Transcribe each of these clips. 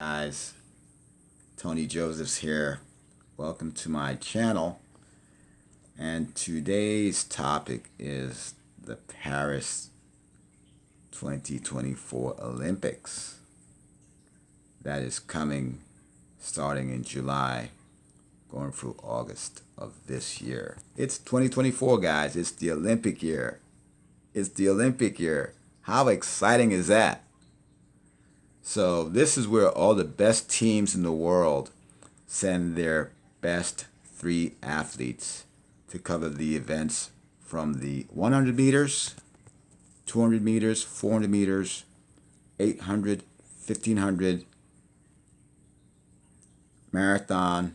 Guys, Tony Josephs here. Welcome to my channel. And today's topic is the Paris 2024 Olympics. That is coming starting in July, going through August of this year. It's 2024, guys. It's the Olympic year. It's the Olympic year. How exciting is that? So this is where all the best teams in the world send their best three athletes to cover the events from the 100 meters, 200 meters, 400 meters, 800, 1500, marathon,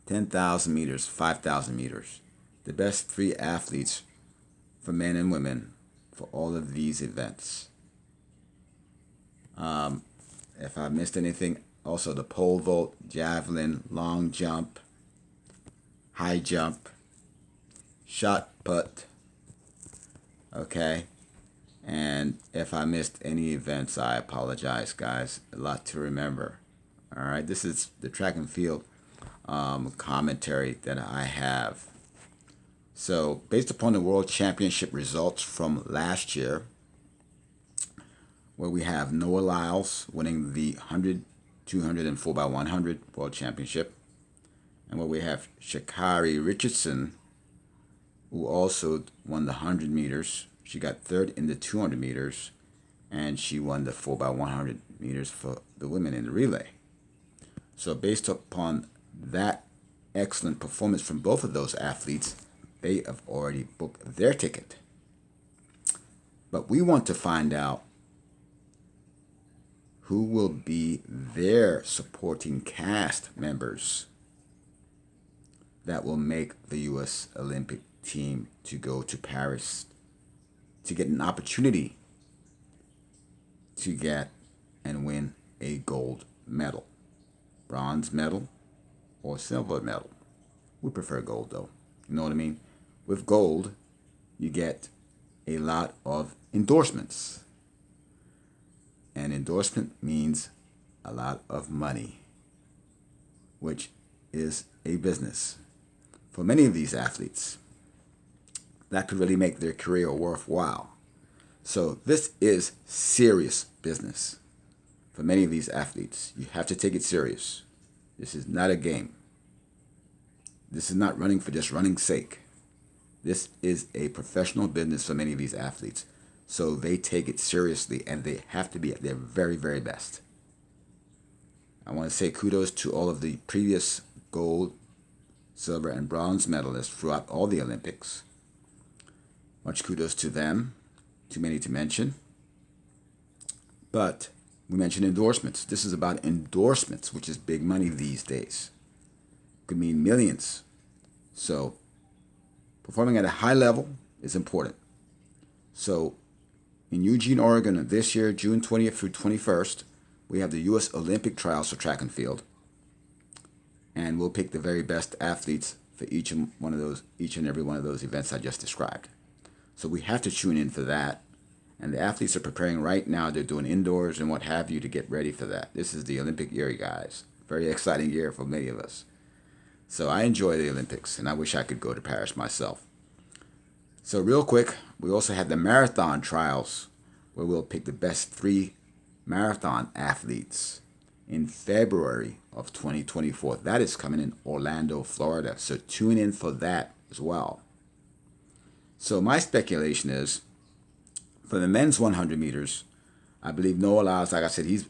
10,000 meters, 5,000 meters. The best three athletes for men and women for all of these events. If I missed anything, also the pole vault, javelin, long jump, high jump, shot put. Okay. And if I missed any events, I apologize, guys. A lot to remember. All right. This is the track and field commentary that I have. So, based upon the World Championship results from last year, where we have Noah Lyles winning the 100, 200, and 4x100 World Championship, and where we have Sha'Carri Richardson, who also won the 100 meters. She got third in the 200 meters, and she won the 4x100 meters for the women in the relay. So based upon that excellent performance from both of those athletes, they have already booked their ticket. But we want to find out who will be their supporting cast members that will make the U.S. Olympic team to go to Paris to get an opportunity to get and win a gold medal, bronze medal, or silver medal. We prefer gold, though. You know what I mean? With gold, you get a lot of endorsements. And endorsement means a lot of money, which is a business. For many of these athletes, that could really make their career worthwhile. So this is serious business. For many of these athletes, you have to take it serious. This is not a game. This is not running for just running's sake. This is a professional business for many of these athletes. So they take it seriously, and they have to be at their very, very best. I want to say kudos to all of the previous gold, silver, and bronze medalists throughout all the Olympics. Much kudos to them. Too many to mention. But we mentioned endorsements. This is about endorsements, which is big money these days. Could mean millions. So performing at a high level is important. So in Eugene, Oregon, this year, June 20th through 21st, we have the U.S. Olympic trials for track and field. And we'll pick the very best athletes for each and every one of those events I just described. So we have to tune in for that. And the athletes are preparing right now. They're doing indoors and what have you to get ready for that. This is the Olympic year, guys. Very exciting year for many of us. So I enjoy the Olympics, and I wish I could go to Paris myself. So real quick, we also have the marathon trials, where we'll pick the best three marathon athletes in February of 2024. That is coming in Orlando, Florida. So tune in for that as well. So my speculation is, for the men's 100 meters, I believe Noah Lyles, like I said, he's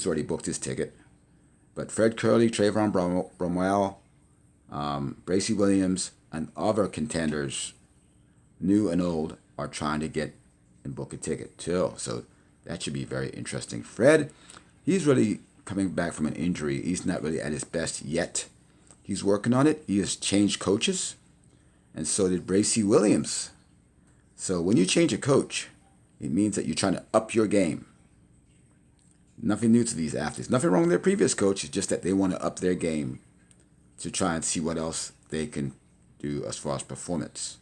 already booked his ticket. But Fred Curley, Trayvon Bromwell, Bracy Williams, and other contenders, new and old, are trying to get and book a ticket too. So that should be very interesting. Fred, he's really coming back from an injury. He's not really at his best yet. He's working on it. He has changed coaches, and so did Bracy Williams. So when you change a coach, it means that you're trying to up your game. Nothing new to these athletes. Nothing wrong with their previous coach. It's just that they want to up their game to try and see what else they can do as far as performance.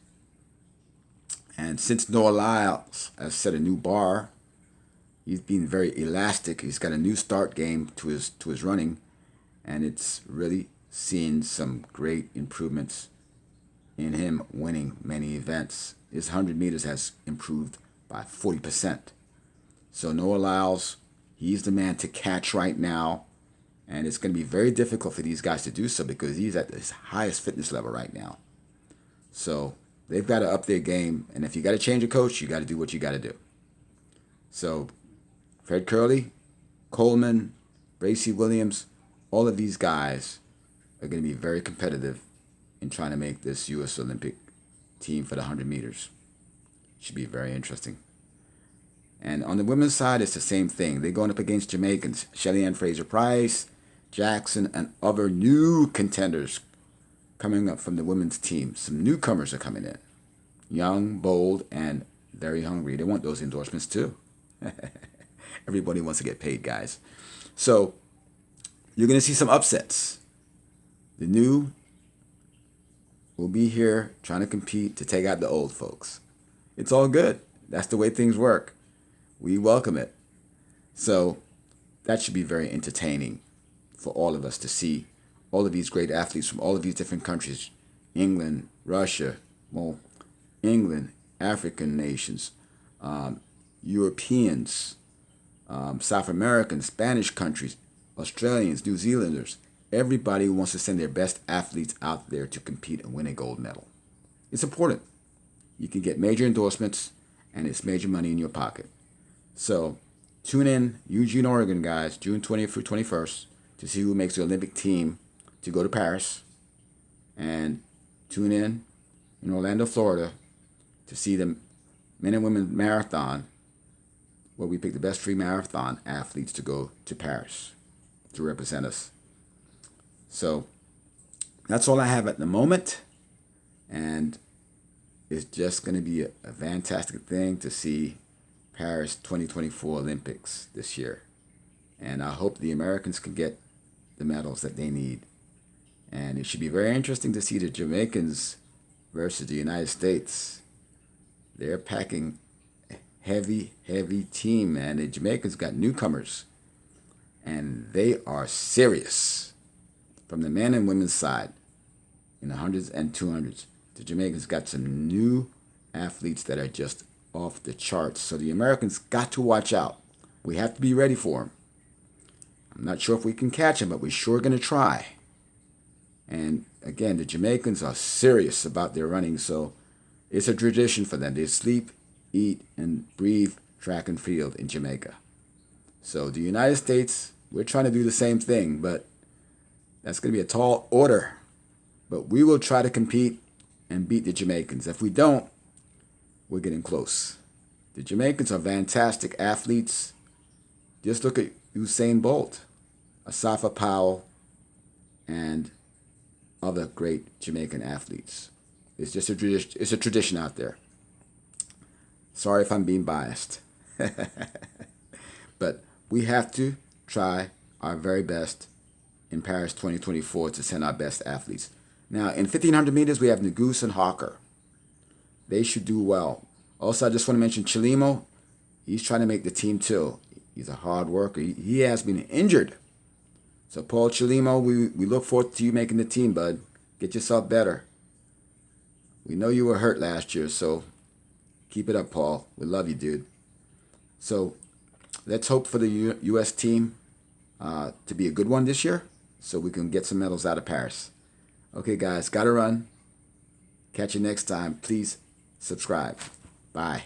And since Noah Lyles has set a new bar He's been very elastic. He's got a new start game to his running, and it's really seen some great improvements in him winning many events. His 100 meters has improved by 40%. So Noah Lyles, he's the man to catch right now. And it's going to be very difficult for these guys to do so because he's at his highest fitness level right now. So they've got to up their game. And if you got to change a coach, you got to do what you got to do. So Fred Curley, Coleman, Bracy Williams, all of these guys are going to be very competitive in trying to make this U.S. Olympic team for the 100 meters. Should be very interesting. And on the women's side, it's the same thing. They're going up against Jamaicans, Shelly Ann Fraser-Price, Jackson, and other new contenders coming up from the women's team. Some newcomers are coming in. Young, bold, and very hungry. They want those endorsements too. Everybody wants to get paid, guys. So you're going to see some upsets. The new will be here trying to compete to take out the old folks. It's all good. That's the way things work. We welcome it. So that should be very entertaining for all of us to see all of these great athletes from all of these different countries. England, Russia, England, African nations, Europeans, South Americans, Spanish countries, Australians, New Zealanders. Everybody wants to send their best athletes out there to compete and win a gold medal. It's important. You can get major endorsements, and it's major money in your pocket. So tune in, Eugene, Oregon, guys, June 20th through 21st, to see who makes the Olympic team to go to Paris. And tune in Orlando, Florida, to see the men and women marathon, where we pick the best 3 marathon athletes to go to Paris to represent us. So that's all I have at the moment. And it's just going to be a fantastic thing to see Paris 2024 Olympics this year. And I hope the Americans can get the medals that they need. And it should be very interesting to see the Jamaicans versus the United States. They're packing a heavy, heavy team, man. The Jamaicans got newcomers, and they are serious. From the men and women's side, in the 100s and 200s, the Jamaicans got some new athletes that are just off the charts. So the Americans got to watch out. We have to be ready for them. I'm not sure if we can catch them, but we're sure going to try. And again, the Jamaicans are serious about their running, so it's a tradition for them. They sleep, eat, and breathe track and field in Jamaica. So the United States, we're trying to do the same thing, but that's going to be a tall order. But we will try to compete and beat the Jamaicans. If we don't, we're getting close. The Jamaicans are fantastic athletes. Just look at Usain Bolt, Asafa Powell, and other great Jamaican athletes. It's just a tradition. It's a tradition out there. Sorry if I'm being biased. But we have to try our very best in Paris 2024 to send our best athletes. Now, in 1,500 meters, we have Negus and Hawker. They should do well. Also, I just want to mention Chilimo. He's trying to make the team too. He's a hard worker. He has been injured. So, Paul Chilimo, we look forward to you making the team, bud. Get yourself better. We know you were hurt last year, so keep it up, Paul. We love you, dude. So, let's hope for the U.S. team to be a good one this year so we can get some medals out of Paris. Okay, guys, gotta run. Catch you next time. Please subscribe. Bye.